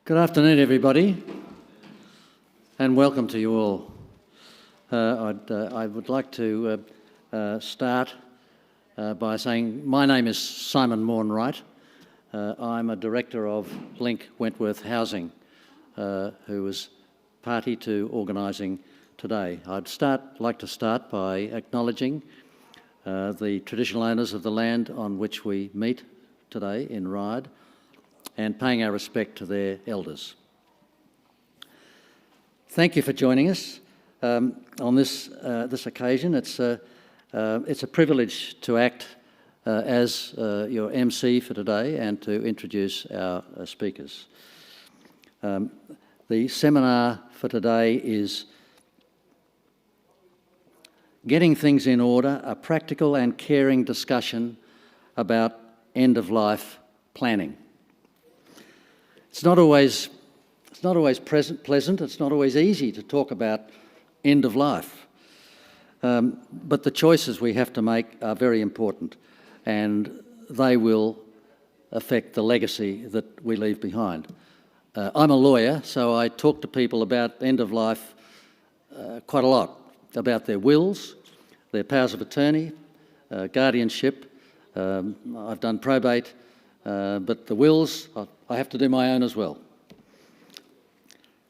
Good afternoon, everybody, and welcome to you all. I would like to start by saying my name is Simon Morn-Wright. I'm a director of Link Wentworth Housing, who was party to organising today. I'd like to start by acknowledging the traditional owners of the land on which we meet today in Ryde, and paying our respect to their elders. Thank you for joining us on this occasion. It's a privilege to act as your MC for today and to introduce our speakers. The seminar for today is Getting Things in Order, a practical and caring discussion about end-of-life planning. It's not always pleasant, it's not always easy to talk about end of life. But the choices we have to make are very important, and they will affect the legacy that we leave behind. I'm a lawyer, so I talk to people about end of life quite a lot, about their wills, their powers of attorney, guardianship. I've done probate, but the wills, I have to do my own as well.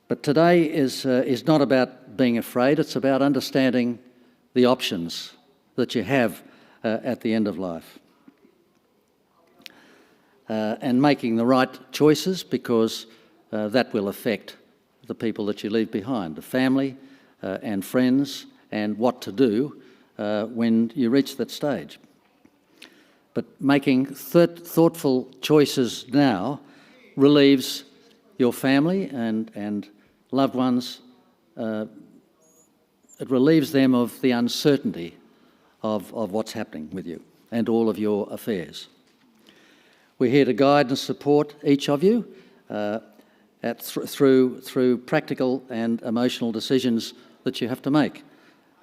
But today is not about being afraid, it's about understanding the options that you have at the end of life. And making the right choices, because that will affect the people that you leave behind, the family and friends, and what to do when you reach that stage. But making thoughtful choices now relieves your family and loved ones, it relieves them of the uncertainty of what's happening with you and all of your affairs. We're here to guide and support each of you through practical and emotional decisions that you have to make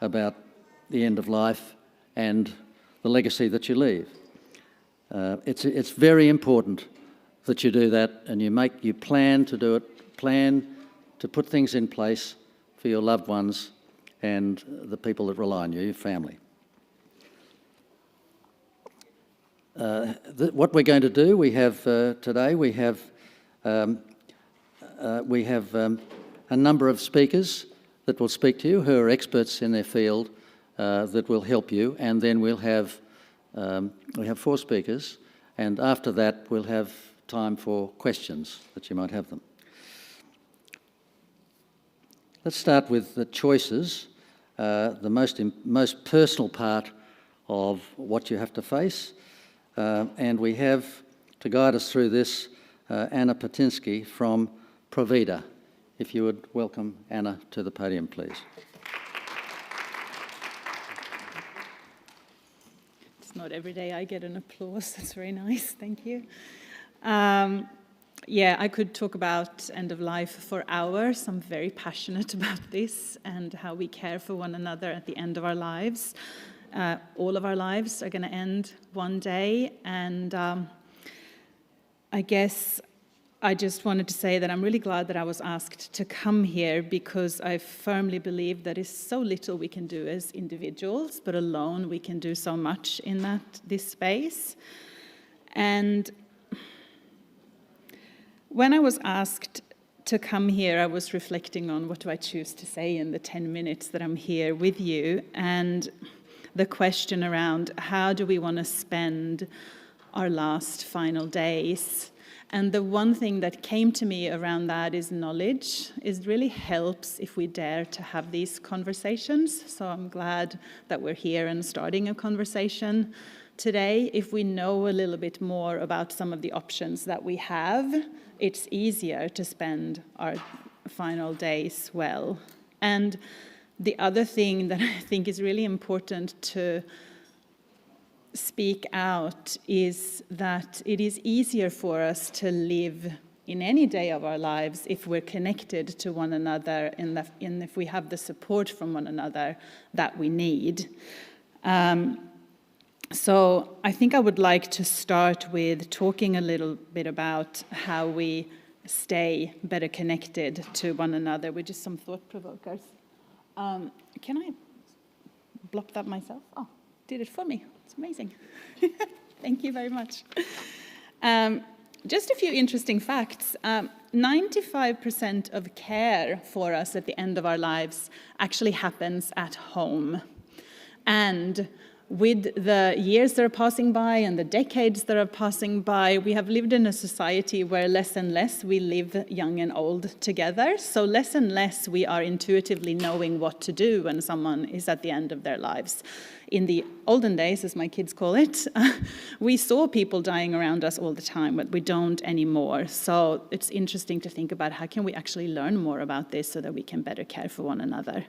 about the end of life and the legacy that you leave. It's very important that you do that, and you plan to do it, plan to put things in place for your loved ones and the people that rely on you, your family. What we're going to do, we have today, we have a number of speakers that will speak to you, who are experts in their field, that will help you, and then we have 4 speakers, and after that we'll have time for questions that you might have them. Let's start with the choices, the most personal part of what you have to face, and we have, to guide us through this, Anna Patinsky from Provida. If you would welcome Anna to the podium, please. Not every day I get an applause. That's very nice. Thank you. I could talk about end of life for hours. I'm very passionate about this and how we care for one another at the end of our lives. All of our lives are going to end one day, and I guess I just wanted to say that I'm really glad that I was asked to come here, because I firmly believe that is so little we can do as individuals, but alone we can do so much in this space. And when I was asked to come here, I was reflecting on what do I choose to say in the 10 minutes that I'm here with you, and the question around how do we want to spend our last final days. And the one thing that came to me around that is knowledge. It really helps if we dare to have these conversations. So I'm glad that we're here and starting a conversation today. If we know a little bit more about some of the options that we have, it's easier to spend our final days well. And the other thing that I think is really important to speak out is that it is easier for us to live in any day of our lives if we're connected to one another and if we have the support from one another that we need. So I think I would like to start with talking a little bit about how we stay better connected to one another, with just some thought provokers. Can I blop that myself? Oh, did it for me. It's amazing. Thank you very much. Just a few interesting facts. 95% of care for us at the end of our lives actually happens at home. And with the years that are passing by and the decades that are passing by, we have lived in a society where less and less we live young and old together. So less and less we are intuitively knowing what to do when someone is at the end of their lives. In the olden days, as my kids call it, we saw people dying around us all the time, but we don't anymore. So it's interesting to think about how can we actually learn more about this so that we can better care for one another.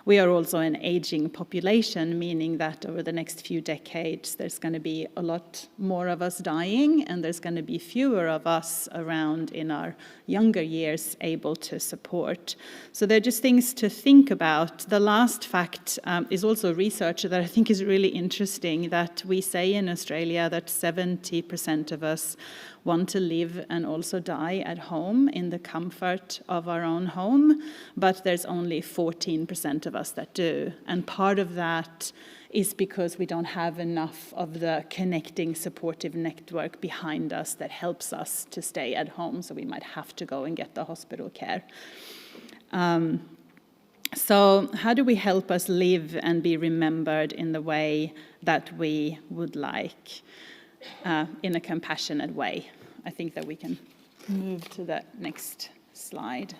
We are also an aging population, meaning that over the next few decades, there's going to be a lot more of us dying, and there's going to be fewer of us around in our younger years able to support. So they're just things to think about. The last fact is also research that I think is really interesting, that we say in Australia that 70% of us want to live and also die at home in the comfort of our own home, but there's only 14% of us that do. And part of that is because we don't have enough of the connecting supportive network behind us that helps us to stay at home, so we might have to go and get the hospital care. So how do we help us live and be remembered in the way that we would like, in a compassionate way? I think that we can move to the next slide.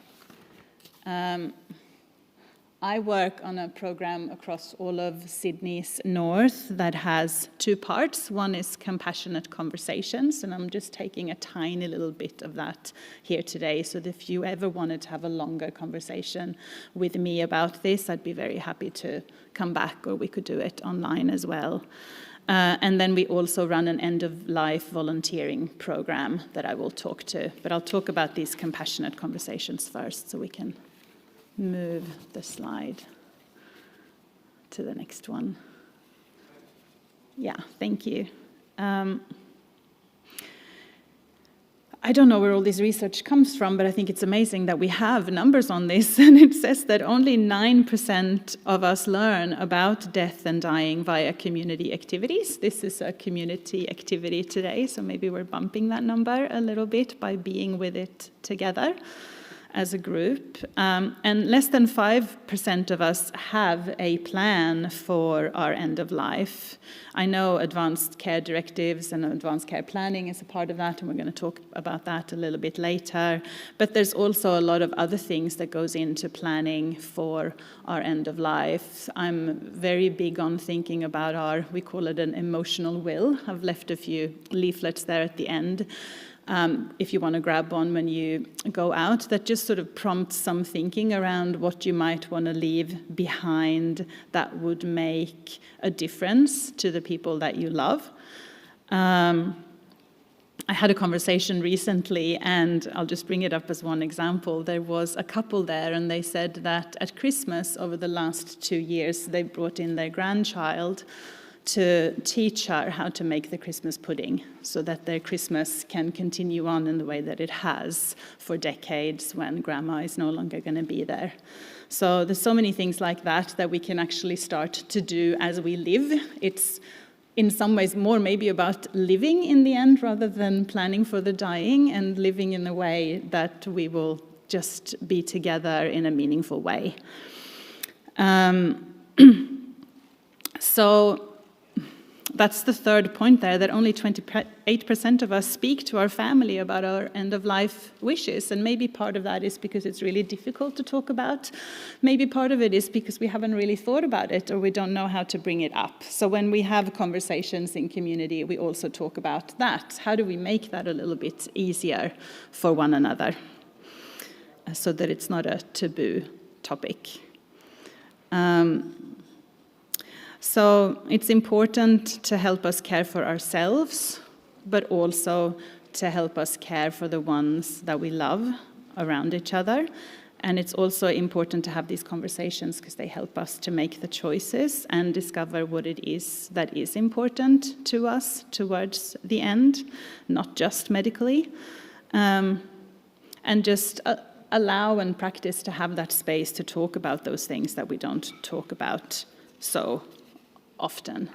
I work on a program across all of Sydney's north that has two parts. One is compassionate conversations, and I'm just taking a tiny little bit of that here today. So if you ever wanted to have a longer conversation with me about this, I'd be very happy to come back, or we could do it online as well. And then we also run an end-of-life volunteering program that I will talk to. But I'll talk about these compassionate conversations first, so we can move the slide to the next one. Yeah, thank you. I don't know where all this research comes from, but I think it's amazing that we have numbers on this, and it says that only 9% of us learn about death and dying via community activities. This is a community activity today, so maybe we're bumping that number a little bit by being with it together as a group. And less than 5% of us have a plan for our end of life. I know advanced care directives and advanced care planning is a part of that, and we're going to talk about that a little bit later. But there's also a lot of other things that goes into planning for our end of life. I'm very big on thinking about we call it an emotional will. I've left a few leaflets there at the end. If you want to grab one when you go out, that just sort of prompts some thinking around what you might want to leave behind that would make a difference to the people that you love. I had a conversation recently, and I'll just bring it up as one example. There was a couple there, and they said that at Christmas over the last 2 years, they brought in their grandchild to teach her how to make the Christmas pudding so that their Christmas can continue on in the way that it has for decades when grandma is no longer going to be there. So there's so many things like that that we can actually start to do as we live. It's in some ways more maybe about living in the end rather than planning for the dying, and living in a way that we will just be together in a meaningful way. So that's the third point there, that only 28% of us speak to our family about our end-of-life wishes. And maybe part of that is because it's really difficult to talk about. Maybe part of it is because we haven't really thought about it, or we don't know how to bring it up. So when we have conversations in community, we also talk about that. How do we make that a little bit easier for one another so that it's not a taboo topic? So it's important to help us care for ourselves, but also to help us care for the ones that we love around each other. And it's also important to have these conversations because they help us to make the choices and discover what it is that is important to us towards the end, not just medically. And and just allow and practice to have that space to talk about those things that we don't talk about so often.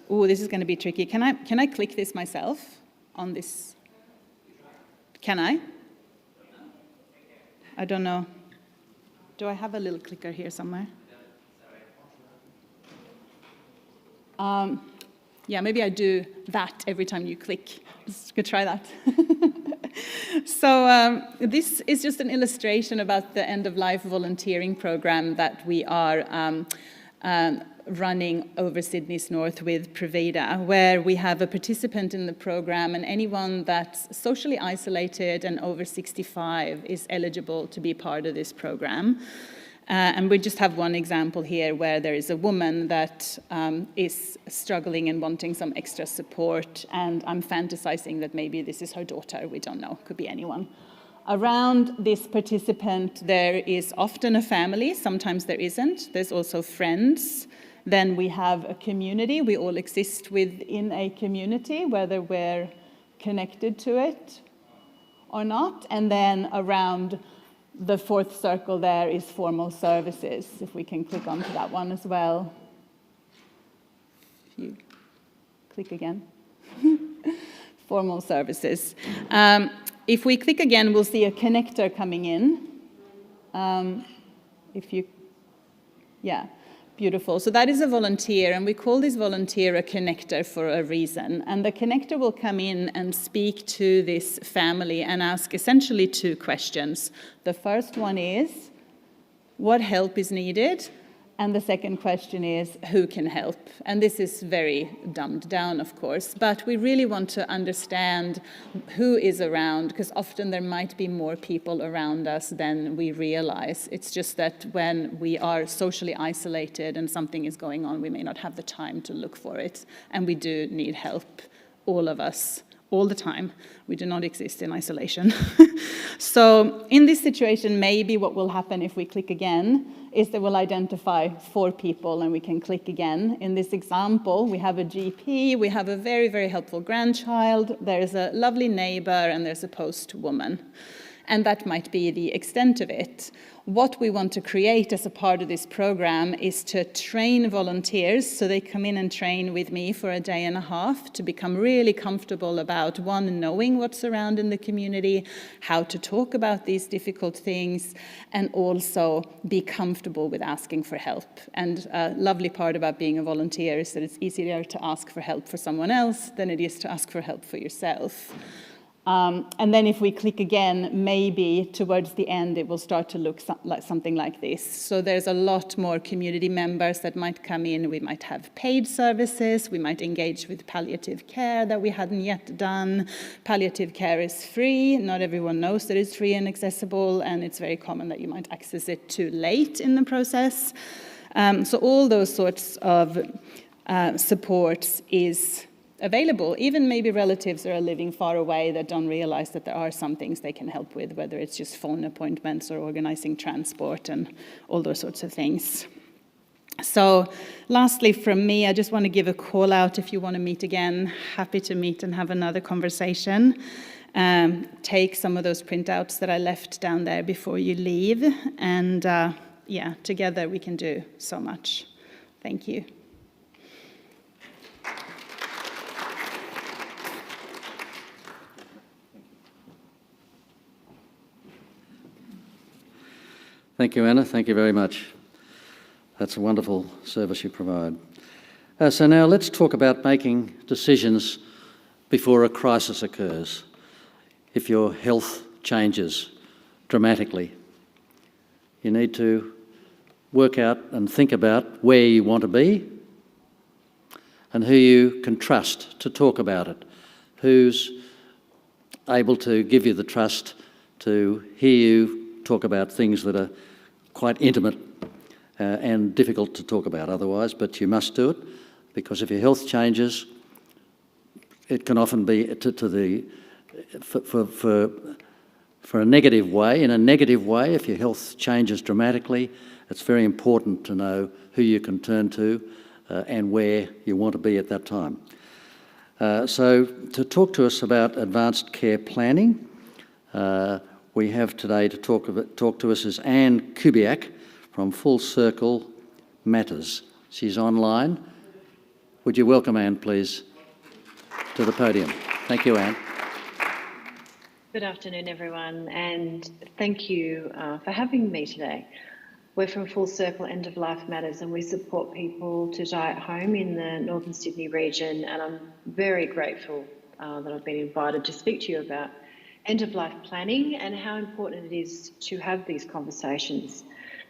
Oh, this is going to be tricky. Can I click this myself on this? Can I? I don't know. Do I have a little clicker here somewhere? Yeah, maybe I do that every time you click. Let's go try that. So this is just an illustration about the end-of-life volunteering program that we are running over Sydney's north with Preveda, where we have a participant in the program, and anyone that's socially isolated and over 65 is eligible to be part of this program. And we just have one example here where there is a woman that is struggling and wanting some extra support, and I'm fantasizing that maybe this is her daughter, we don't know, could be anyone. Around this participant, there is often a family, sometimes there isn't. There's also friends. Then we have a community. We all exist within a community, whether we're connected to it or not. And then around the fourth circle there is formal services, if we can click onto that one as well. If you click again. Formal services. If we click again, we'll see a connector coming in. Beautiful. So that is a volunteer, and we call this volunteer a connector for a reason. And the connector will come in and speak to this family and ask essentially two questions. The first one is, what help is needed? And the second question is, who can help? And this is very dumbed down, of course, but we really want to understand who is around, because often there might be more people around us than we realize. It's just that when we are socially isolated and something is going on, we may not have the time to look for it, and we do need help, all of us. All the time. We do not exist in isolation. So in this situation, maybe what will happen if we click again is that we'll identify 4 people and we can click again. In this example, we have a GP, we have a very, very helpful grandchild, there's a lovely neighbor, and there's a postwoman. And that might be the extent of it. What we want to create as a part of this program is to train volunteers, so they come in and train with me for a day and a half to become really comfortable about, one, knowing what's around in the community, how to talk about these difficult things, and also be comfortable with asking for help. And a lovely part about being a volunteer is that it's easier to ask for help for someone else than it is to ask for help for yourself. And then if we click again, maybe towards the end, it will start to look like something like this. So there's a lot more community members that might come in. We might have paid services. We might engage with palliative care that we hadn't yet done. Palliative care is free. Not everyone knows that it's free and accessible, and it's very common that you might access it too late in the process. So all those sorts of supports is available. Even maybe relatives that are living far away that don't realize that there are some things they can help with, whether it's just phone appointments or organizing transport and all those sorts of things. So lastly from me, I just want to give a call out if you want to meet again. Happy to meet and have another conversation. Take some of those printouts that I left down there before you leave. And together we can do so much. Thank you. Thank you, Anna. Thank you very much. That's a wonderful service you provide. So now let's talk about making decisions before a crisis occurs. If your health changes dramatically, you need to work out and think about where you want to be and who you can trust to talk about it, who's able to give you the trust to hear you talk about things that are quite intimate and difficult to talk about otherwise, but you must do it, because if your health changes, it can often be for a negative way. In a negative way, if your health changes dramatically, it's very important to know who you can turn to and where you want to be at that time. So to talk to us about advanced care planning, we have today to talk to us is Anne Kubiak from Full Circle Matters. She's online. Would you welcome Anne, please, to the podium? Thank you, Anne. Good afternoon, everyone, and thank you for having me today. We're from Full Circle End of Life Matters, and we support people to die at home in the Northern Sydney region, and I'm very grateful that I've been invited to speak to you about end of life planning and how important it is to have these conversations,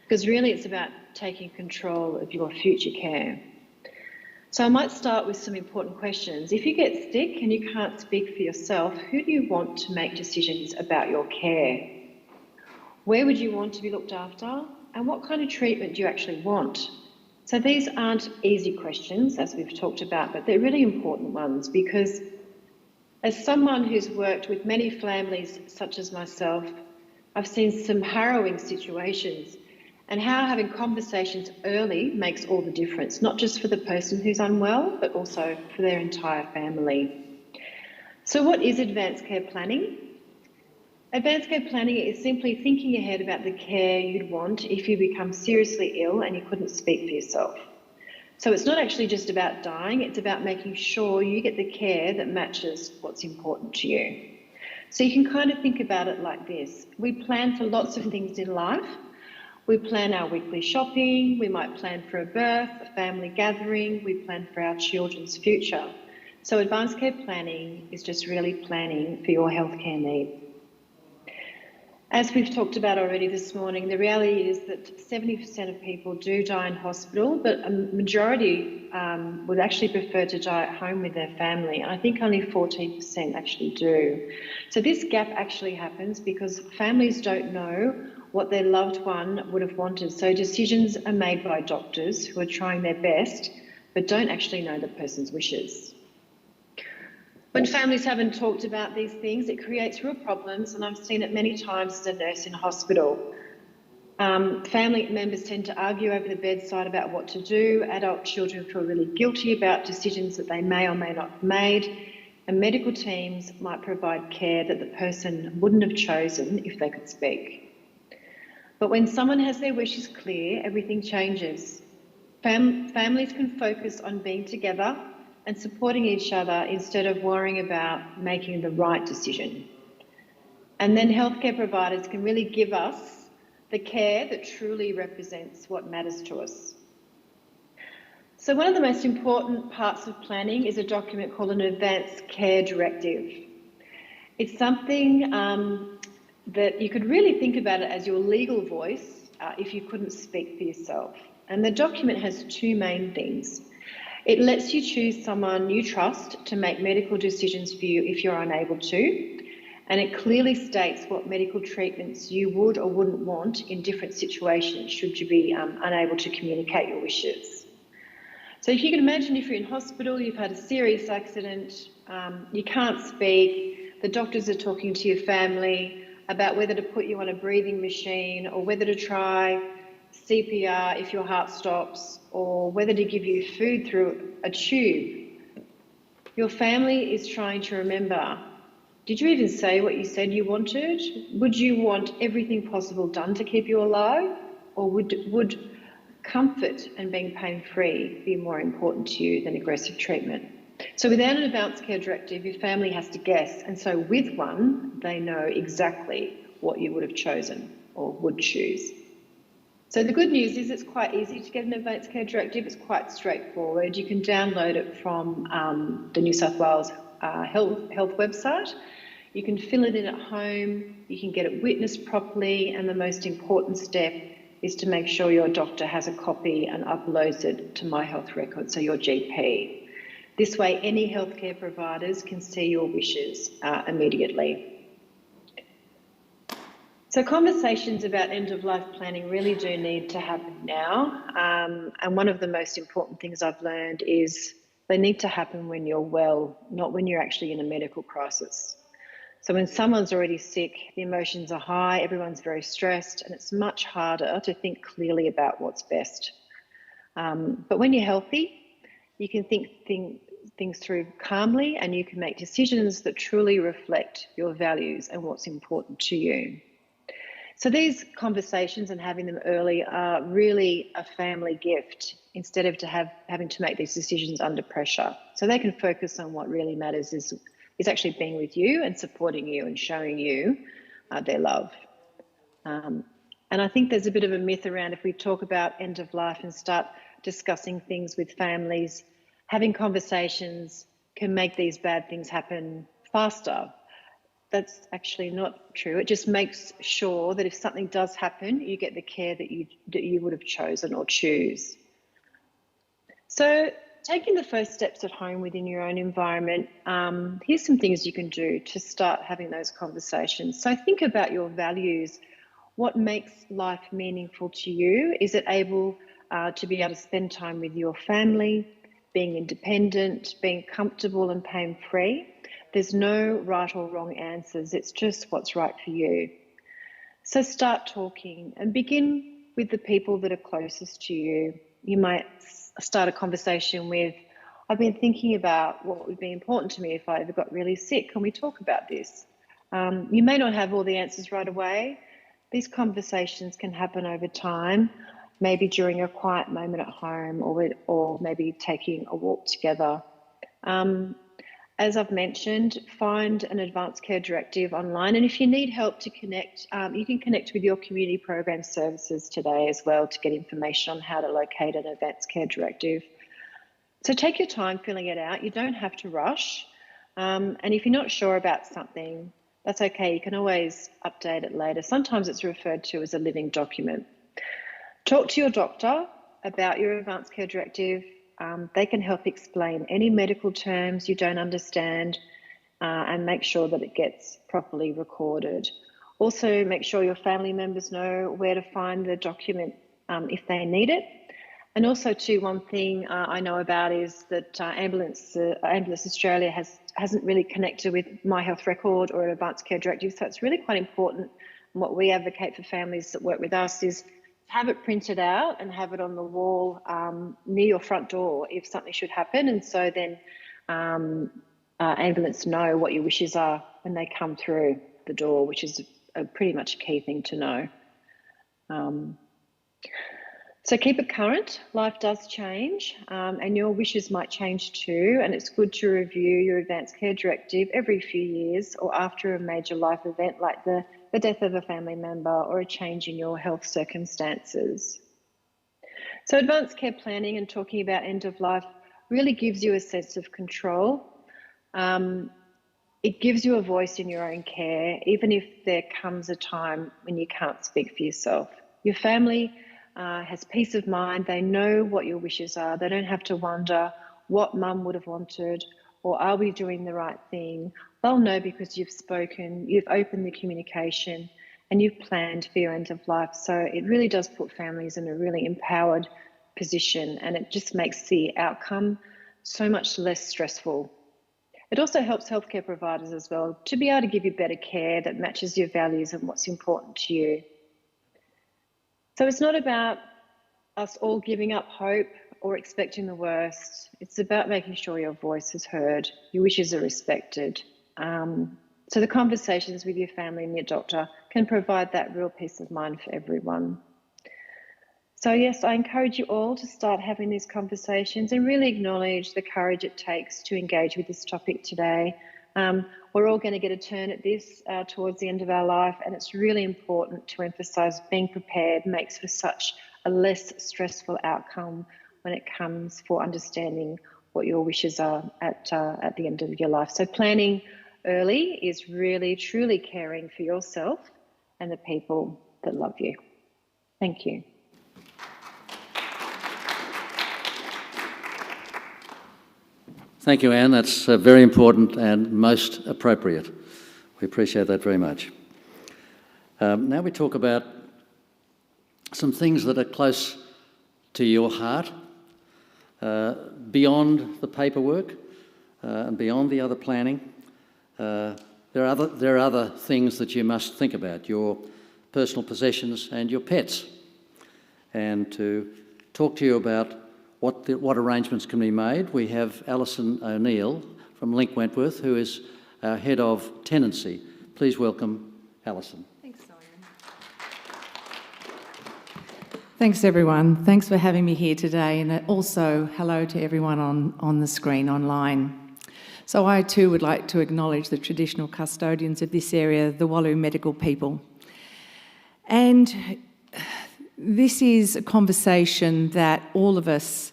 because really it's about taking control of your future care. So I might start with some important questions. If you get sick and you can't speak for yourself, who do you want to make decisions about your care? Where would you want to be looked after? And what kind of treatment do you actually want? So these aren't easy questions, as we've talked about, but they're really important ones, because as someone who's worked with many families such as myself, I've seen some harrowing situations, and how having conversations early makes all the difference, not just for the person who's unwell, but also for their entire family. So what is advanced care planning? Advanced care planning is simply thinking ahead about the care you'd want if you become seriously ill and you couldn't speak for yourself. So it's not actually just about dying, it's about making sure you get the care that matches what's important to you. So you can kind of think about it like this. We plan for lots of things in life. We plan our weekly shopping, we might plan for a birth, a family gathering, we plan for our children's future. So advanced care planning is just really planning for your healthcare need. As we've talked about already this morning, the reality is that 70% of people do die in hospital, but a majority would actually prefer to die at home with their family. And I think only 14% actually do. So this gap actually happens because families don't know what their loved one would have wanted. So decisions are made by doctors who are trying their best, but don't actually know the person's wishes. When families haven't talked about these things, it creates real problems, and I've seen it many times as a nurse in hospital. Family members tend to argue over the bedside about what to do. Adult children feel really guilty about decisions that they may or may not have made, and medical teams might provide care that the person wouldn't have chosen if they could speak. But when someone has their wishes clear, everything changes. Families can focus on being together and supporting each other instead of worrying about making the right decision. And then healthcare providers can really give us the care that truly represents what matters to us. So one of the most important parts of planning is a document called an Advanced Care Directive. It's something that you could really think about it as your legal voice if you couldn't speak for yourself. And the document has two main things. It lets you choose someone you trust to make medical decisions for you if you're unable to, and it clearly states what medical treatments you would or wouldn't want in different situations should you be unable to communicate your wishes. So if you can imagine, if you're in hospital, you've had a serious accident, you can't speak, the doctors are talking to your family about whether to put you on a breathing machine or whether to try CPR if your heart stops, or whether to give you food through a tube. Your family is trying to remember, did you even say what you said you wanted? Would you want everything possible done to keep you alive? Or would comfort and being pain-free be more important to you than aggressive treatment? So without an advanced care directive, your family has to guess, and so with one, they know exactly what you would have chosen or would choose. So the good news is it's quite easy to get an advanced care directive. It's quite straightforward. You can download it from the New South Wales health website. You can fill it in at home. You can get it witnessed properly. And the most important step is to make sure your doctor has a copy and uploads it to My Health Record, so your GP. This way, any healthcare providers can see your wishes immediately. So conversations about end-of-life planning really do need to happen now. And one of the most important things I've learned is they need to happen when you're well, not when you're actually in a medical crisis. So when someone's already sick, the emotions are high, everyone's very stressed, and it's much harder to think clearly about what's best. But when you're healthy, you can think things through calmly, and you can make decisions that truly reflect your values and what's important to you. So these conversations and having them early are really a family gift instead of having to make these decisions under pressure. So they can focus on what really matters is actually being with you and supporting you and showing you their love. And I think there's a bit of a myth around if we talk about end of life and start discussing things with families, having conversations can make these bad things happen faster. That's actually not true. It just makes sure that if something does happen, you get the care that you would have chosen or choose. So taking the first steps at home within your own environment, here's some things you can do to start having those conversations. So think about your values. What makes life meaningful to you? Is it able to be able to spend time with your family, being independent, being comfortable and pain-free? There's no right or wrong answers. It's just what's right for you. So start talking and begin with the people that are closest to you. You might start a conversation with, I've been thinking about what would be important to me if I ever got really sick. Can we talk about this? You may not have all the answers right away. These conversations can happen over time, maybe during a quiet moment at home or maybe taking a walk together. As I've mentioned, find an advanced care directive online. And if you need help to connect, you can connect with your community program services today as well to get information on how to locate an advanced care directive. So take your time filling it out. You don't have to rush. And if you're not sure about something, that's okay. You can always update it later. Sometimes it's referred to as a living document. Talk to your doctor about your advanced care directive. They can help explain any medical terms you don't understand and make sure that it gets properly recorded. Also, make sure your family members know where to find the document if they need it. And also, too, one thing I know about is that Ambulance Australia hasn't really connected with My Health Record or an advanced care directive, so it's really quite important. And what we advocate for families that work with us is have it printed out and have it on the wall near your front door if something should happen. And so then ambulance know what your wishes are when they come through the door, which is pretty much a key thing to know. So keep it current. Life does change and your wishes might change too. And it's good to review your advanced care directive every few years or after a major life event like the death of a family member or a change in your health circumstances. So advanced care planning and talking about end of life really gives you a sense of control. It gives you a voice in your own care, even if there comes a time when you can't speak for yourself. Your family has peace of mind. They know what your wishes are. They don't have to wonder what mum would have wanted or are we doing the right thing. They'll know because you've spoken, you've opened the communication and you've planned for your end of life. So it really does put families in a really empowered position and it just makes the outcome so much less stressful. It also helps healthcare providers as well to be able to give you better care that matches your values and what's important to you. So it's not about us all giving up hope or expecting the worst. It's about making sure your voice is heard, your wishes are respected. So the conversations with your family and your doctor can provide that real peace of mind for everyone. So yes, I encourage you all to start having these conversations and really acknowledge the courage it takes to engage with this topic today. We're all going to get a turn at this towards the end of our life, and it's really important to emphasise being prepared makes for such a less stressful outcome when it comes for understanding what your wishes are at the end of your life. So planning early is really, truly caring for yourself and the people that love you. Thank you. Thank you, Anne. That's very important and most appropriate. We appreciate that very much. Now we talk about some things that are close to your heart, beyond the paperwork and beyond the other planning. There are other things that you must think about, your personal possessions and your pets, and to talk to you about what arrangements can be made, we have Alison O'Neill from Link Wentworth, who is our Head of Tenancy. Please welcome Alison. Thanks, Simon. Thanks, everyone. Thanks for having me here today, and also hello to everyone on the screen online. So I too would like to acknowledge the traditional custodians of this area, the Wallu Medical people. And this is a conversation that all of us,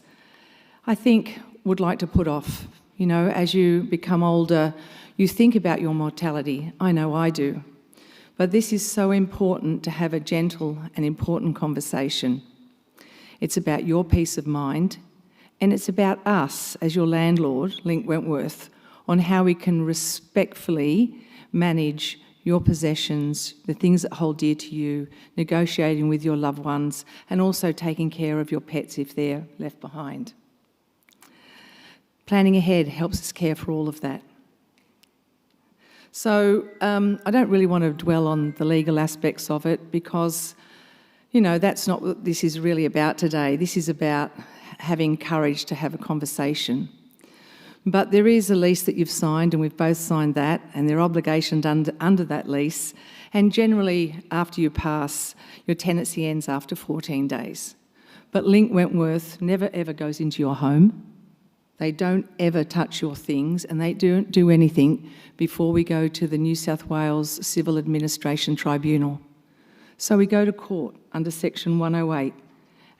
I think, would like to put off. You know, as you become older, you think about your mortality. I know I do. But this is so important to have a gentle and important conversation. It's about your peace of mind, and it's about us as your landlord, Link Wentworth, on how we can respectfully manage your possessions, the things that hold dear to you, negotiating with your loved ones, and also taking care of your pets if they're left behind. Planning ahead helps us care for all of that. So I don't really want to dwell on the legal aspects of it because, you know, that's not what this is really about today. This is about having courage to have a conversation. But there is a lease that you've signed, and we've both signed that, and there are obligations under that lease. And generally, after you pass, your tenancy ends after 14 days. But Link Wentworth never ever goes into your home. They don't ever touch your things, and they don't do anything before we go to the New South Wales Civil Administration Tribunal. So we go to court under Section 108,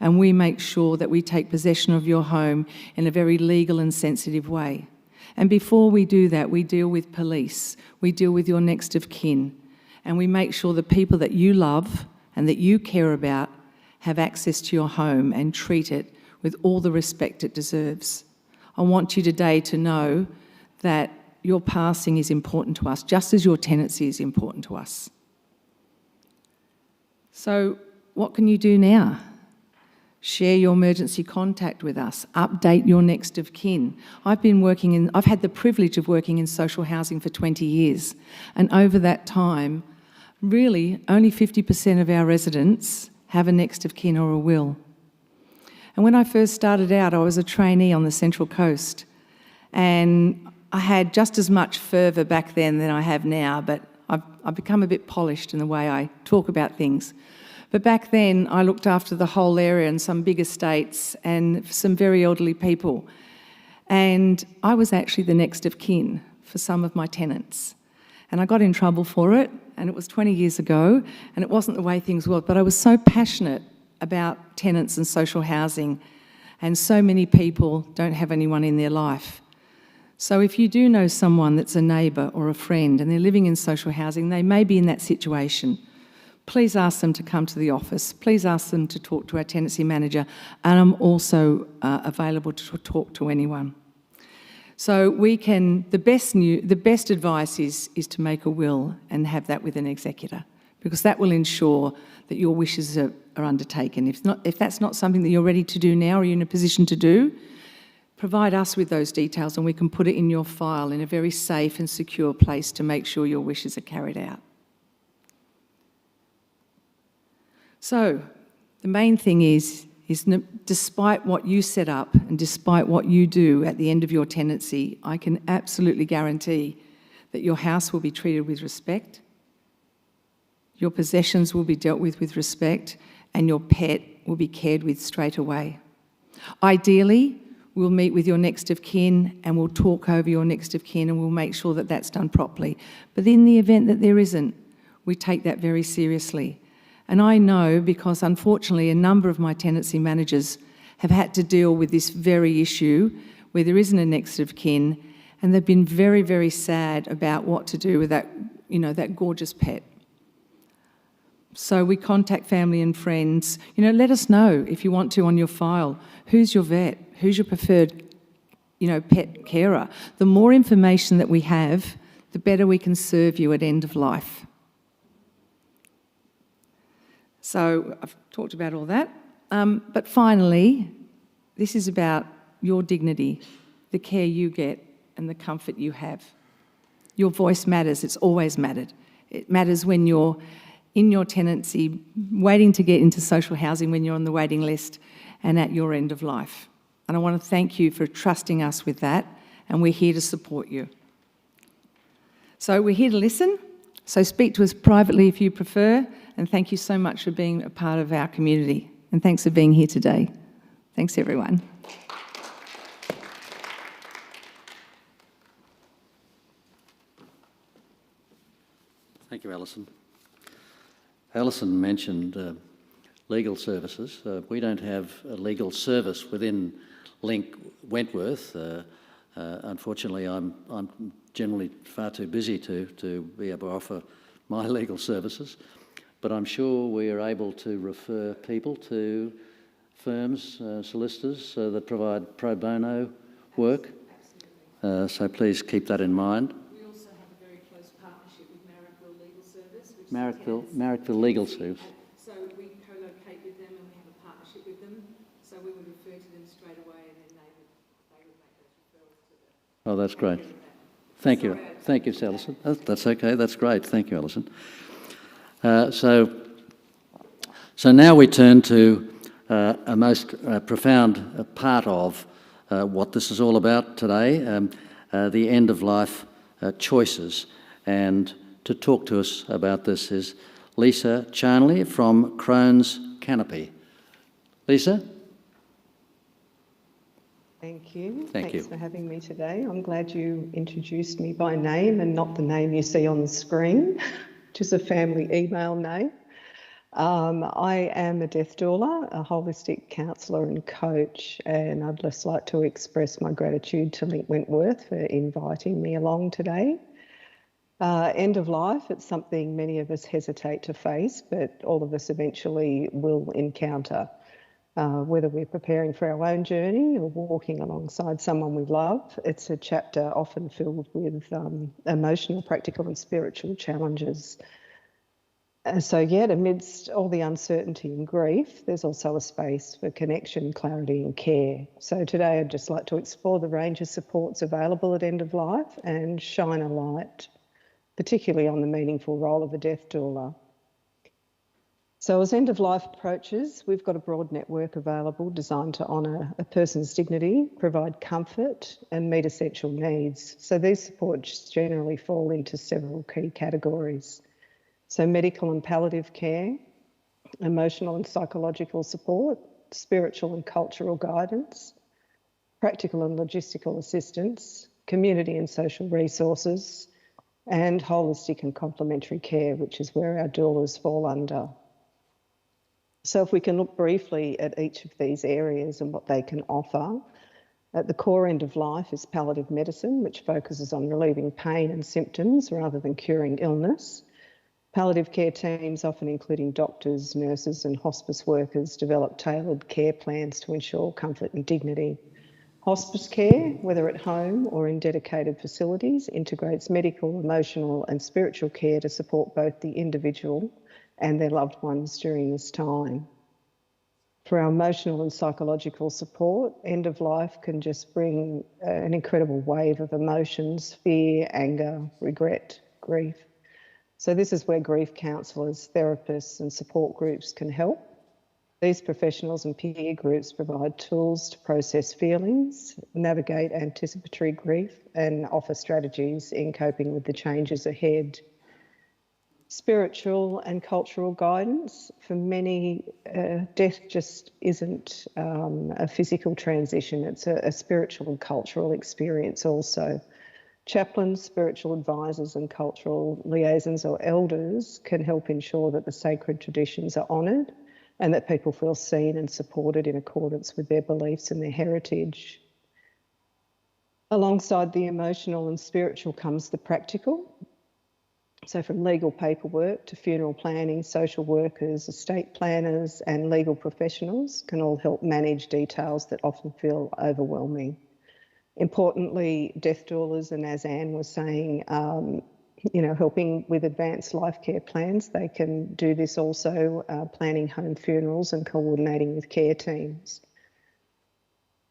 and we make sure that we take possession of your home in a very legal and sensitive way. And before we do that, we deal with police, we deal with your next of kin, and we make sure the people that you love and that you care about have access to your home and treat it with all the respect it deserves. I want you today to know that your passing is important to us, just as your tenancy is important to us. So what can you do now? Share your emergency contact with us. Update your next of kin. I've had the privilege of working in social housing for 20 years. And over that time, really only 50% of our residents have a next of kin or a will. And when I first started out, I was a trainee on the Central Coast. And I had just as much fervour back then than I have now, but I've become a bit polished in the way I talk about things. But back then, I looked after the whole area and some big estates and some very elderly people. And I was actually the next of kin for some of my tenants. And I got in trouble for it, and it was 20 years ago, and it wasn't the way things were. But I was so passionate about tenants and social housing, and so many people don't have anyone in their life. So if you do know someone that's a neighbour or a friend and they're living in social housing, they may be in that situation, please ask them to come to the office. Please ask them to talk to our tenancy manager, and I'm also available to talk to anyone. So the best advice is to make a will and have that with an executor, because that will ensure that your wishes are undertaken. If that's not something that you're ready to do now or you're in a position to do, provide us with those details and we can put it in your file in a very safe and secure place to make sure your wishes are carried out. So the main thing is despite what you set up and despite what you do at the end of your tenancy, I can absolutely guarantee that your house will be treated with respect, your possessions will be dealt with respect, and your pet will be cared with straight away. Ideally, we'll meet with your next of kin and we'll talk over your next of kin and we'll make sure that that's done properly. But in the event that there isn't, we take that very seriously. And I know because, unfortunately, a number of my tenancy managers have had to deal with this very issue where there isn't a next of kin, and they've been very, very sad about what to do with that, that gorgeous pet. So we contact family and friends. Let us know if you want to on your file. Who's your vet? Who's your preferred, pet carer? The more information that we have, the better we can serve you at end of life. So I've talked about all that. But finally, this is about your dignity, the care you get and the comfort you have. Your voice matters. It's always mattered. It matters when you're in your tenancy, waiting to get into social housing when you're on the waiting list and at your end of life. And I want to thank you for trusting us with that, and we're here to support you. So we're here to listen, so speak to us privately if you prefer, and thank you so much for being a part of our community. And thanks for being here today. Thanks, everyone. Thank you, Alison. Alison mentioned legal services. We don't have a legal service within Link Wentworth. Unfortunately, I'm generally far too busy to be able to offer my legal services, but I'm sure we are able to refer people to firms, solicitors that provide pro bono work. So please keep that in mind. We also have a very close partnership with Marrickville Legal Service. Marrickville Legal Service. So we co-locate with them and we have a partnership with them. So we would refer to them straight away and then they would make those referrals to the... Oh, that's great. Thank you. Thank you, Alison. That's okay. That's great. Thank you, Alison. So now we turn to a most profound part of what this is all about today, the end-of-life choices. And to talk to us about this is Lisa Charnley from Crohn's Canopy. Lisa? Thank you. Thanks Thanks for having me today. I'm glad you introduced me by name and not the name you see on the screen, which is a family email name. I am a death doula, a holistic counsellor and coach, and I'd just like to express my gratitude to Link Wentworth for inviting me along today. End of life, it's something many of us hesitate to face, but all of us eventually will encounter. Whether we're preparing for our own journey or walking alongside someone we love, it's a chapter often filled with emotional, practical and spiritual challenges. So yet, amidst all the uncertainty and grief, there's also a space for connection, clarity and care. So today I'd just like to explore the range of supports available at end of life and shine a light, particularly on the meaningful role of a death doula. So as end of life approaches, we've got a broad network available designed to honour a person's dignity, provide comfort and meet essential needs. So these supports generally fall into several key categories. So medical and palliative care, emotional and psychological support, spiritual and cultural guidance, practical and logistical assistance, community and social resources, and holistic and complementary care, which is where our doulas fall under. So if we can look briefly at each of these areas and what they can offer, at the core end of life is palliative medicine, which focuses on relieving pain and symptoms rather than curing illness. Palliative care teams, often including doctors, nurses and hospice workers, develop tailored care plans to ensure comfort and dignity. Hospice care, whether at home or in dedicated facilities, integrates medical, emotional and spiritual care to support both the individual and their loved ones during this time. For our emotional and psychological support, end of life can just bring an incredible wave of emotions, fear, anger, regret, grief. So this is where grief counsellors, therapists and support groups can help. These professionals and peer groups provide tools to process feelings, navigate anticipatory grief and offer strategies in coping with the changes ahead. Spiritual and cultural guidance. For many, death just isn't a physical transition, it's a spiritual and cultural experience also. Chaplains, spiritual advisors and cultural liaisons or elders can help ensure that the sacred traditions are honoured and that people feel seen and supported in accordance with their beliefs and their heritage. Alongside the emotional and spiritual comes the practical. So from legal paperwork to funeral planning, social workers, estate planners and legal professionals can all help manage details that often feel overwhelming. Importantly, death doulas, and as Anne was saying, helping with advanced life care plans, they can do this also, planning home funerals and coordinating with care teams.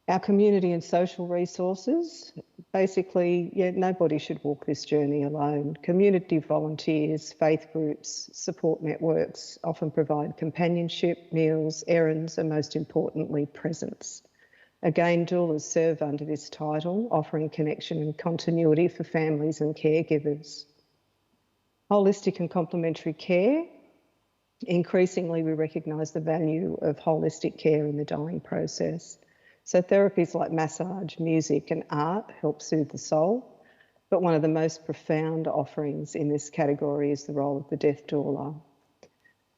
Our community and social resources, basically, nobody should walk this journey alone. Community volunteers, faith groups, support networks often provide companionship, meals, errands, and most importantly, presence. Again, doulas serve under this title, offering connection and continuity for families and caregivers. Holistic and complementary care. Increasingly, we recognise the value of holistic care in the dying process. So therapies like massage, music and art help soothe the soul, but one of the most profound offerings in this category is the role of the death doula.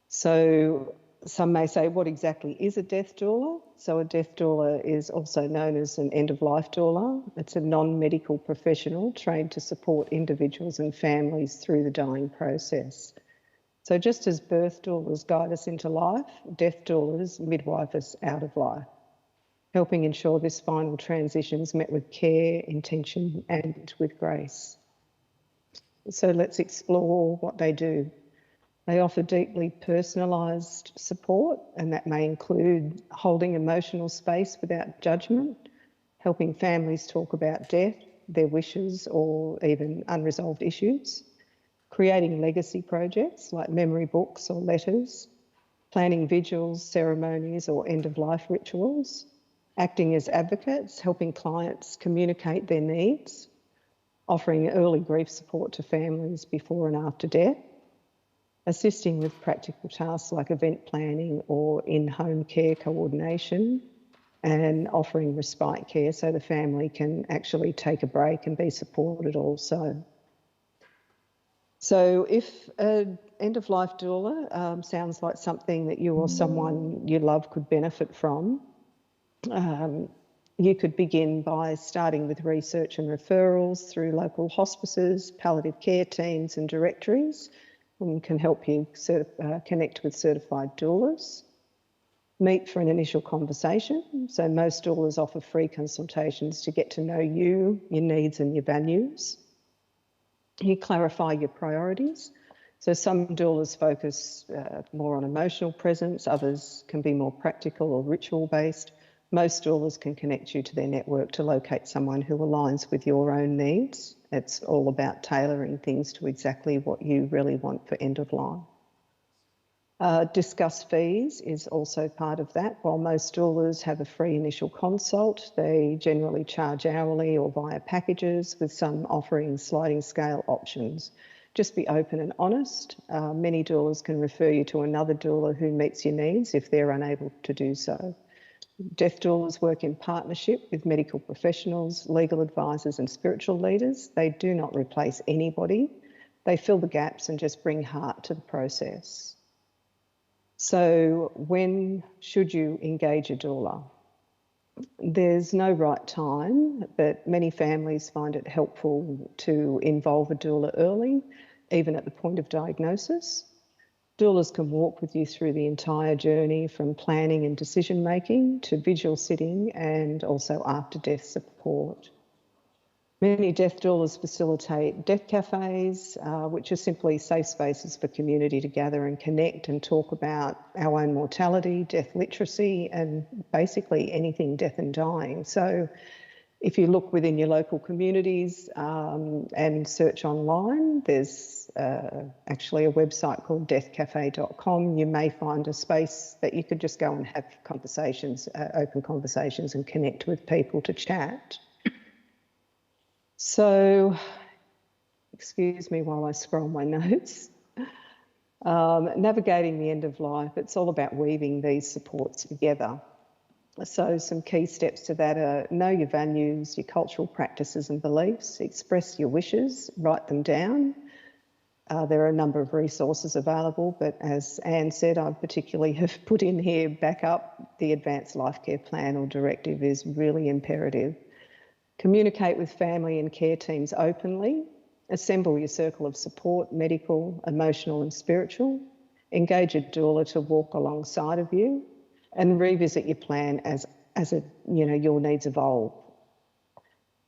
So some may say, what exactly is a death doula? So a death doula is also known as an end-of-life doula. It's a non-medical professional trained to support individuals and families through the dying process. So just as birth doulas guide us into life, death doulas midwife us out of life, helping ensure this final transition is met with care, intention and with grace. So let's explore what they do. They offer deeply personalised support, and that may include holding emotional space without judgment, helping families talk about death, their wishes or even unresolved issues, creating legacy projects like memory books or letters, planning vigils, ceremonies or end-of-life rituals, acting as advocates, helping clients communicate their needs, offering early grief support to families before and after death, assisting with practical tasks like event planning or in-home care coordination, and offering respite care so the family can actually take a break and be supported also. So if an end-of-life doula sounds like something that you or someone you love could benefit from, you could begin by starting with research and referrals through local hospices, palliative care teams and directories, and can help you connect with certified doulas. Meet for an initial conversation. So most doulas offer free consultations to get to know you, your needs and your values. You clarify your priorities. So some doulas focus more on emotional presence, others can be more practical or ritual based. Most doulas can connect you to their network to locate someone who aligns with your own needs. It's all about tailoring things to exactly what you really want for end of life. Discuss fees is also part of that. While most doulas have a free initial consult, they generally charge hourly or via packages, with some offering sliding scale options. Just be open and honest. Many doulas can refer you to another doula who meets your needs if they're unable to do so. Death doulas work in partnership with medical professionals, legal advisors and spiritual leaders. They do not replace anybody. They fill the gaps and just bring heart to the process. So when should you engage a doula? There's no right time, but many families find it helpful to involve a doula early, even at the point of diagnosis. Doulas can walk with you through the entire journey, from planning and decision making to vigil sitting and also after death support. Many death doulas facilitate death cafes, which are simply safe spaces for community to gather and connect and talk about our own mortality, death literacy, and basically anything death and dying. So if you look within your local communities and search online, there's actually a website called deathcafe.com. You may find a space that you could just go and have conversations, open conversations, and connect with people to chat. So, excuse me while I scroll my notes. Navigating the end of life, it's all about weaving these supports together. So some key steps to that are know your values, your cultural practices and beliefs, express your wishes, write them down. There are a number of resources available, but as Anne said, I particularly have put in here backup. The Advanced Life Care Plan or Directive is really imperative. Communicate with family and care teams openly. Assemble your circle of support, medical, emotional and spiritual. Engage a doula to walk alongside of you, and revisit your plan as your needs evolve.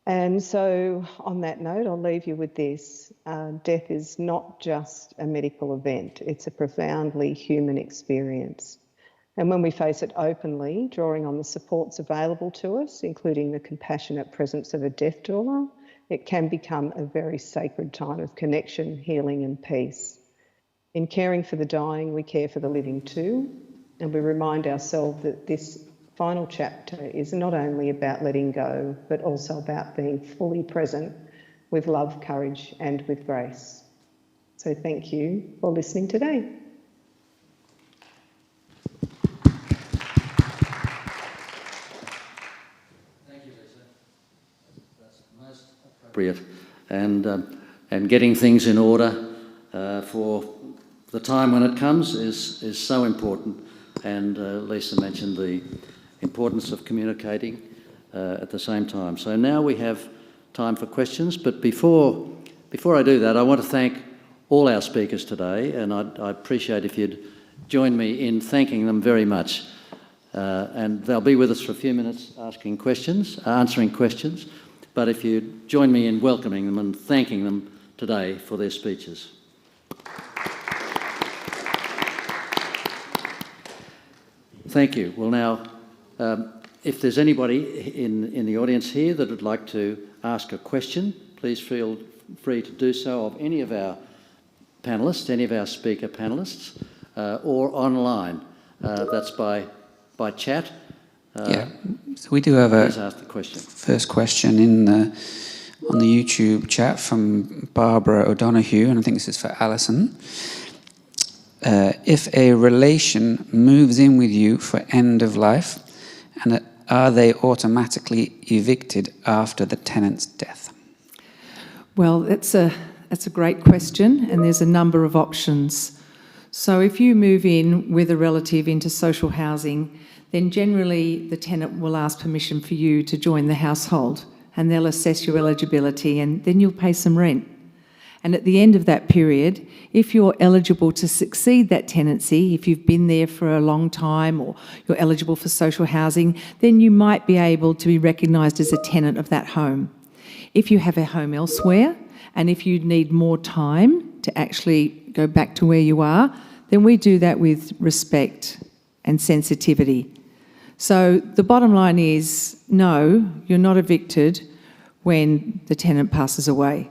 And so on that note, I'll leave you with this. Death is not just a medical event, it's a profoundly human experience. And when we face it openly, drawing on the supports available to us, including the compassionate presence of a death doula, it can become a very sacred time of connection, healing and peace. In caring for the dying, we care for the living too, and we remind ourselves that this final chapter is not only about letting go, but also about being fully present with love, courage, and with grace. So thank you for listening today. Thank you, Lisa. That's most appropriate. And getting things in order for the time when it comes is so important. And Lisa mentioned the importance of communicating at the same time. So now we have time for questions, but before I do that, I want to thank all our speakers today, and I'd appreciate if you'd join me in thanking them very much. And they'll be with us for a few minutes answering questions, but if you join me in welcoming them and thanking them today for their speeches. Thank you. Well, now, if there's anybody in the audience here that would like to ask a question, please feel free to do so of any of our panellists, any of our speaker panellists, or online. That's by chat. Yeah, so we do have please ask the question. First question on the YouTube chat from Barbara O'Donoghue, and I think this is for Alison. If a relation moves in with you for end of life, and are they automatically evicted after the tenant's death? Well, that's a great question, and there's a number of options. So if you move in with a relative into social housing, then generally the tenant will ask permission for you to join the household, and they'll assess your eligibility, and then you'll pay some rent. And at the end of that period, if you're eligible to succeed that tenancy, if you've been there for a long time or you're eligible for social housing, then you might be able to be recognised as a tenant of that home. If you have a home elsewhere, and if you need more time to actually go back to where you are, then we do that with respect and sensitivity. So the bottom line is, no, you're not evicted when the tenant passes away.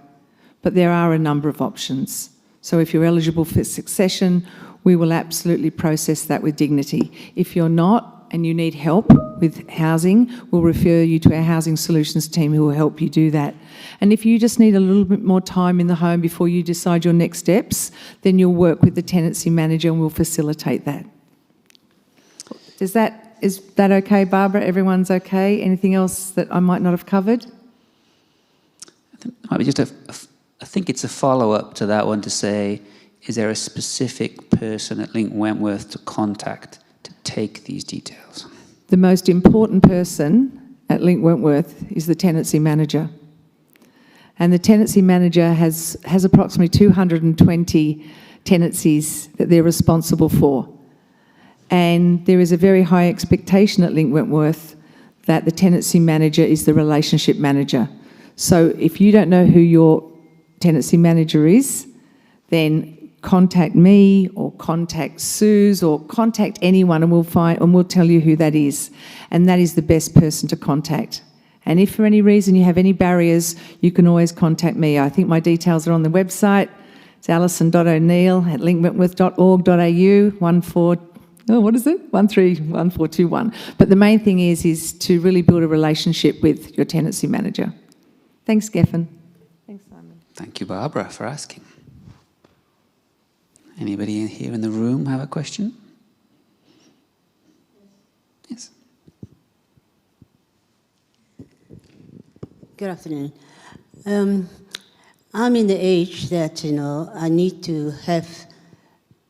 But there are a number of options. So if you're eligible for succession, we will absolutely process that with dignity. If you're not and you need help with housing, we'll refer you to our housing solutions team who will help you do that. And if you just need a little bit more time in the home before you decide your next steps, then you'll work with the tenancy manager and we'll facilitate that. Is that okay, Barbara? Everyone's okay? Anything else that I might not have covered? I think it might be just I think it's a follow-up to that one to say, is there a specific person at Link Wentworth to contact to take these details? The most important person at Link Wentworth is the tenancy manager. And the tenancy manager has approximately 220 tenancies that they're responsible for. And there is a very high expectation at Link Wentworth that the tenancy manager is the relationship manager. So if you don't know who your tenancy manager is, then contact me or contact Suze or contact anyone and we'll tell you who that is. And that is the best person to contact. And if for any reason you have any barriers, you can always contact me. I think my details are on the website. It's alison.o'neill@linkWentworth.org.au 131421. But the main thing is to really build a relationship with your tenancy manager. Thanks, Geffen. Thanks, Simon. Thank you, Barbara, for asking. Anybody here in the room have a question? Yes. Good afternoon. I'm in the age that, I need to have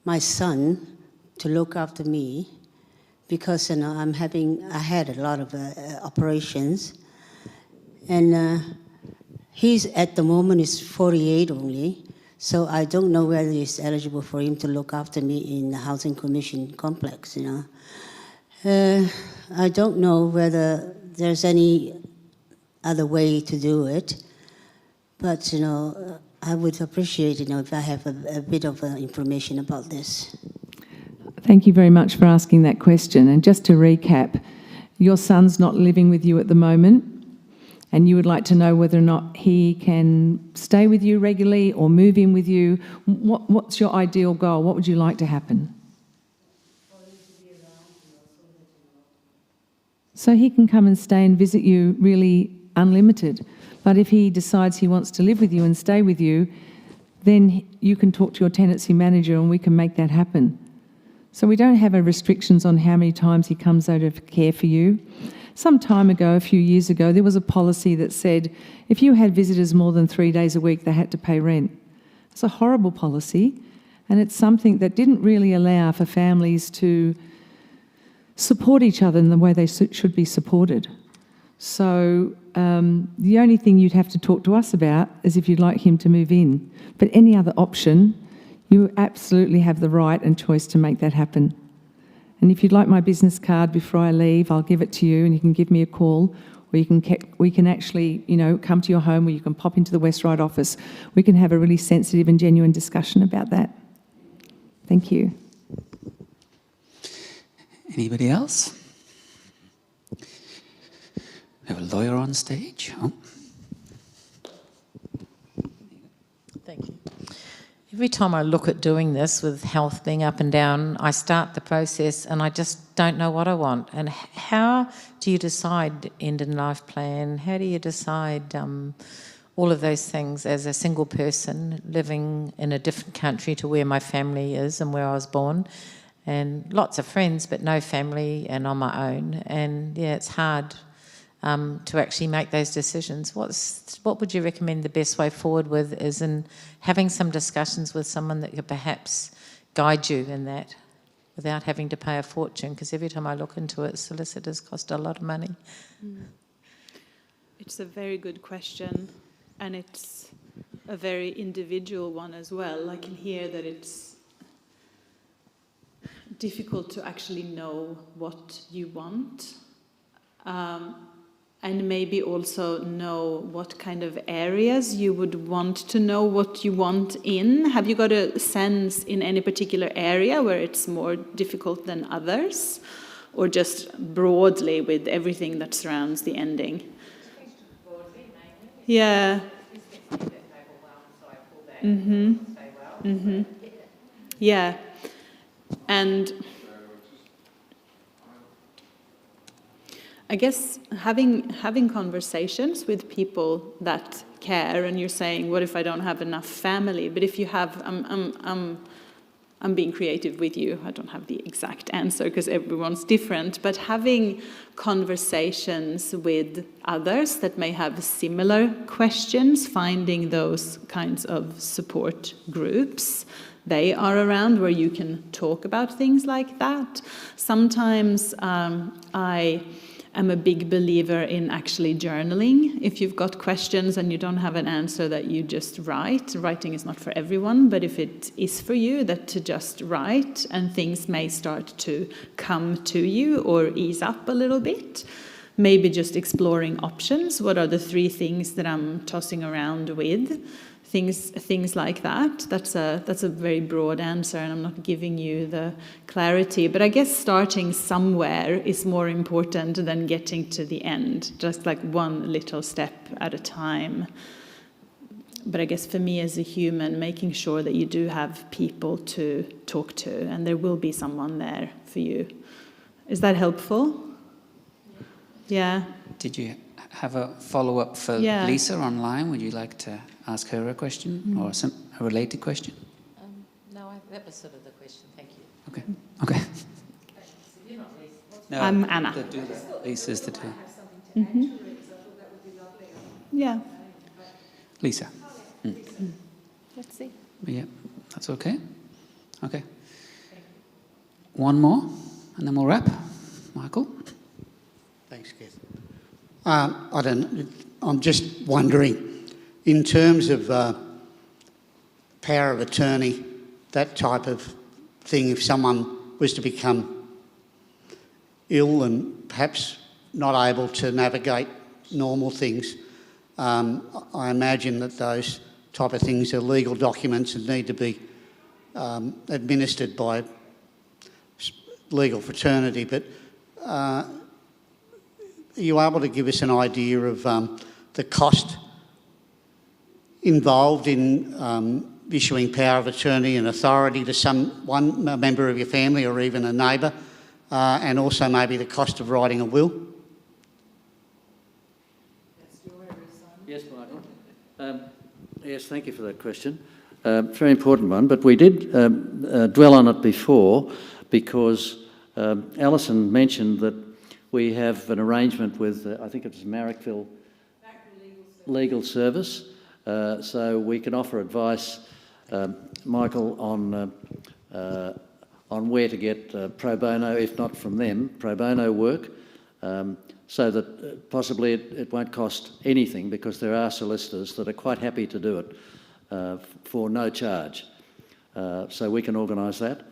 my son to look after me because, I had a lot of operations. And he's at the moment is 48 only, so I don't know whether it's eligible for him to look after me in the Housing Commission complex, I don't know whether there's any other way to do it, but, I would appreciate, if I have a bit of information about this. Thank you very much for asking that question. And just to recap, your son's not living with you at the moment, and you would like to know whether or not he can stay with you regularly or move in with you. What's your ideal goal? What would you like to happen? So he can come and stay and visit you really unlimited. But if he decides he wants to live with you and stay with you, then you can talk to your tenancy manager and we can make that happen. So we don't have restrictions on how many times he comes out to care for you. Some time ago, a few years ago, there was a policy that said if you had visitors more than 3 days a week, they had to pay rent. It's a horrible policy, and it's something that didn't really allow for families to support each other in the way they should be supported. So the only thing you'd have to talk to us about is if you'd like him to move in. But any other option, you absolutely have the right and choice to make that happen. And if you'd like my business card before I leave, I'll give it to you and you can give me a call, or we can actually, come to your home, or you can pop into the West Ryde office. We can have a really sensitive and genuine discussion about that. Thank you. Anybody else? We have a lawyer on stage. Oh. Thank you. Every time I look at doing this with health being up and down, I start the process and I just don't know what I want. And how do you decide end in life plan? How do you decide all of those things as a single person living in a different country to where my family is and where I was born? And lots of friends, but no family and on my own. And yeah, it's hard to actually make those decisions. What would you recommend the best way forward with is in having some discussions with someone that could perhaps guide you in that without having to pay a fortune? Because every time I look into it, solicitors cost a lot of money. It's a very good question, and it's a very individual one as well. I can hear that it's difficult to actually know what you want. And maybe also know what kind of areas you would want to know what you want in. Have you got a sense in any particular area where it's more difficult than others? Or just broadly with everything that surrounds the ending? Yeah. Yeah. And I guess having conversations with people that care, and you're saying, what if I don't have enough family? But if you have, I'm being creative with you. I don't have the exact answer because everyone's different. But having conversations with others that may have similar questions, finding those kinds of support groups they are around where you can talk about things like that. Sometimes I'm a big believer in actually journaling. If you've got questions and you don't have an answer, that you just write. Writing is not for everyone, but if it is for you, that to just write and things may start to come to you or ease up a little bit. Maybe just exploring options. What are the 3 things that I'm tossing around with? Things like that. That's a very broad answer, and I'm not giving you the clarity. But I guess starting somewhere is more important than getting to the end, just like one little step at a time. But I guess for me as a human, making sure that you do have people to talk to, and there will be someone there for you. Is that helpful? Yeah. Did you have a follow-up for Lisa online? Would you like to ask her a question or a related question? No, that was sort of the question. Thank you. Okay. Okay. No, I'm Anna. Lisa's the two. Yeah. Lisa. Let's see. Yeah, that's okay. Okay. One more, and then we'll wrap. Michael? Thanks, Keith. I don't know, I'm just wondering, in terms of power of attorney, that type of thing, if someone was to become ill and perhaps not able to navigate normal things, I imagine that those type of things are legal documents and need to be administered by legal fraternity. But are you able to give us an idea of the cost involved in issuing power of attorney and authority to a member of your family or even a neighbour, and also maybe the cost of writing a will? Yes, thank you for that question. Very important one, but we did dwell on it before because Alison mentioned that we have an arrangement with, I think it was Marrickville Legal Service, so we can offer advice, Michael, on where to get pro bono, if not from them, pro bono work, so that possibly it won't cost anything because there are solicitors that are quite happy to do it for no charge. So we can organise that.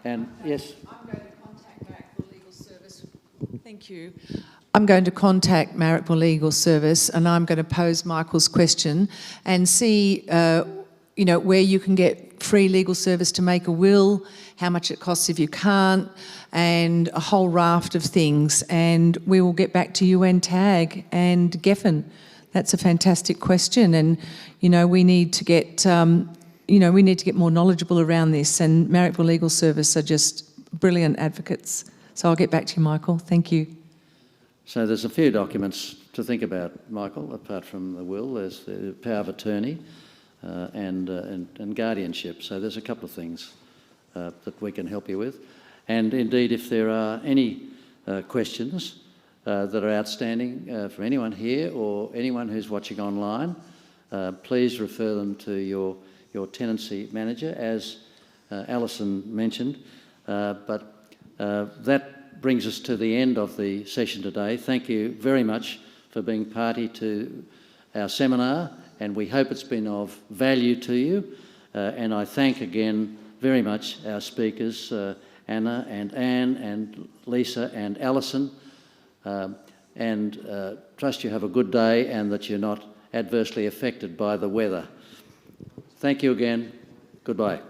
And yes? I'm going to contact Marrickville Legal Service. Thank you. I'm going to contact Marrickville Legal Service and I'm going to pose Michael's question and see, where you can get free legal service to make a will, how much it costs if you can't, and a whole raft of things. And we will get back to you and Tag and Geffen. That's a fantastic question, and we need to get more knowledgeable around this. And Marrickville Legal Service are just brilliant advocates. So I'll get back to you, Michael. Thank you. So there's a few documents to think about, Michael, apart from the will. There's the power of attorney and guardianship. So there's a couple of things that we can help you with. And indeed, if there are any questions that are outstanding from anyone here or anyone who's watching online, please refer them to your tenancy manager, as Alison mentioned. But that brings us to the end of the session today. Thank you very much for being party to our seminar, and we hope it's been of value to you. And I thank again very much our speakers, Anna and Anne and Lisa and Alison, and trust you have a good day and that you're not adversely affected by the weather. Thank you again. Goodbye.